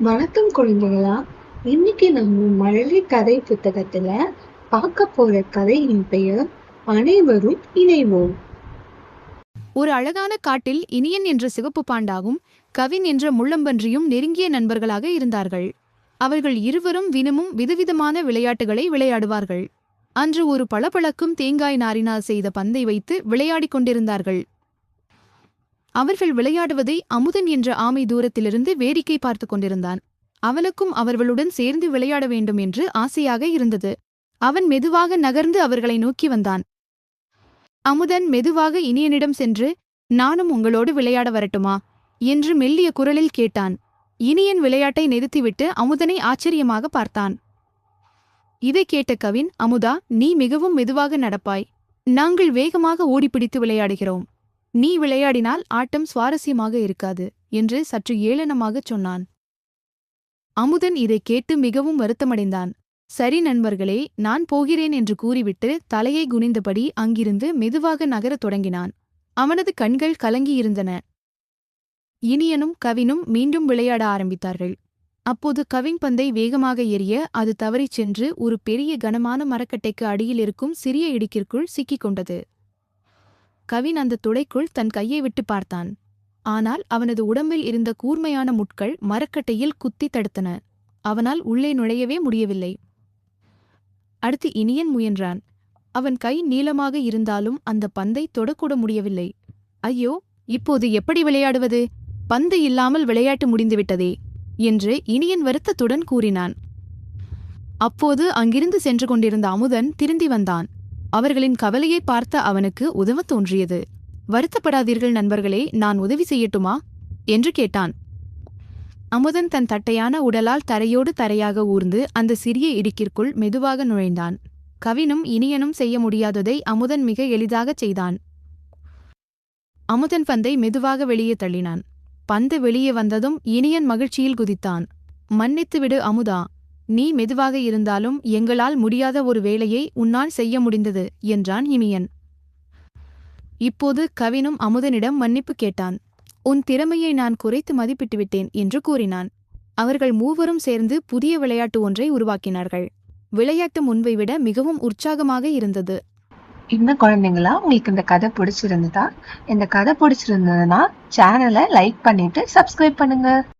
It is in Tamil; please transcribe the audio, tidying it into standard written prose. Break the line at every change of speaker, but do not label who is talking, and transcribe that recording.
வணக்கம் குழந்தைகளா. இன்னைக்கு நம்ம மழலை கதை புத்தகத்துல பார்க்க போற கதையின் பெயர் அனைவரும் இணைவோம்.
ஒரு அழகான காட்டில் இனியன் என்ற சிவப்பு பாண்டாவும் கவின் என்ற முள்ளம்பன்றியும் நெருங்கிய நண்பர்களாக இருந்தார்கள். அவர்கள் இருவரும் தினமும் விதவிதமான விளையாட்டுகளை விளையாடுவார்கள். அன்று ஒரு பளபளக்கும் தேங்காய் நாரினால் செய்த பந்தை வைத்து விளையாடிக் கொண்டிருந்தார்கள். அவர்கள் விளையாடுவதை அமுதன் என்ற ஆமை தூரத்திலிருந்து வேடிக்கை பார்த்து கொண்டிருந்தான். அவனுக்கும் அவர்களுடன் சேர்ந்து விளையாட வேண்டும் என்று ஆசையாக இருந்தது. அவன் மெதுவாக நகர்ந்து அவர்களை நோக்கி வந்தான். அமுதன் மெதுவாக இனியனிடம் சென்று, நானும் உங்களோடு விளையாட வரட்டுமா என்று மெல்லிய குரலில் கேட்டான். இனியன் விளையாட்டை நிறுத்திவிட்டு அமுதனை ஆச்சரியமாக பார்த்தான். இதை கேட்ட கவின், அமுதா, நீ மிகவும் மெதுவாக நடப்பாய். நாங்கள் வேகமாக ஓடிப்பிடித்து விளையாடுகிறோம். நீ விளையாடினால் ஆட்டம் சுவாரஸ்யமாக இருக்காது என்று சற்று ஏளனமாகச் சொன்னான். அமுதன் இதை கேட்டு மிகவும் வருத்தமடைந்தான். சரி நண்பர்களே, நான் போகிறேன் என்று கூறிவிட்டு தலையை குனிந்தபடி அங்கிருந்து மெதுவாக நகரத் தொடங்கினான். அவனது கண்கள் கலங்கியிருந்தன. இனியனும் கவினும் மீண்டும் விளையாட ஆரம்பித்தார்கள். அப்போது கவின் பந்தை வேகமாக எறிய அது தவறிச் சென்று ஒரு பெரிய கனமான மரக்கட்டைக்கு அடியில் இருக்கும் சிறிய இடுக்கிற்குள் சிக்கிக் கொண்டது. கவின் அந்த துளைக்குள் தன் கையை விட்டு பார்த்தான். ஆனால் அவனது உடம்பில் இருந்த கூர்மையான முட்கள் மரக்கட்டையில் குத்தி தடுத்தன. அவனால் உள்ளே நுழையவே முடியவில்லை. அடுத்து இனியன் முயன்றான். அவன் கை நீளமாக இருந்தாலும் அந்த பந்தை தொடக்கூட முடியவில்லை. ஐயோ, இப்போது எப்படி விளையாடுவது? பந்து இல்லாமல் விளையாட்டு முடிந்துவிட்டதே என்று இனியன் வருத்தத்துடன் கூறினான். அப்போது அங்கிருந்து சென்று கொண்டிருந்த அமுதன் திரும்பி வந்தான். அவர்களின் கவலையை பார்த்த அவனுக்கு உதவத் தோன்றியது. வருத்தப்படாதீர்கள் நண்பர்களே, நான் உதவி செய்யட்டுமா என்று கேட்டான். அமுதன் தன் தட்டையான உடலால் தரையோடு தரையாக ஊர்ந்து அந்த சிறிய இடுக்கிற்குள் மெதுவாக நுழைந்தான். கவினும் இனியனும் செய்ய முடியாததை அமுதன் மிக எளிதாகச் செய்தான். அமுதன் பந்தை மெதுவாக வெளியே தள்ளினான். பந்து வெளியே வந்ததும் இனியன் மகிழ்ச்சியில் குதித்தான். மன்னித்துவிடு அமுதா, நீ மெதுவாக இருந்தாலும் எங்களால் முடியாத ஒரு வேலையை உன்னால் செய்ய முடிந்தது என்றான் இனியன். இப்போது கவினும் அமுதனிடம் மன்னிப்பு கேட்டான். உன் திறமையை நான் குறைத்து மதிப்பிட்டுவிட்டேன் என்று கூறினான். அவர்கள் மூவரும் சேர்ந்து புதிய விளையாட்டு ஒன்றை உருவாக்கினார்கள். விளையாட்டு முன்பை விட மிகவும் உற்சாகமாக இருந்தது.
என்ன குழந்தைங்களா, உங்களுக்கு இந்த கதை பிடிச்சிருந்ததா? இந்த கதை பிடிச்சிருந்ததுன்னா சேனலை லைக் பண்ணிட்டு சப்ஸ்கிரைப் பண்ணுங்க.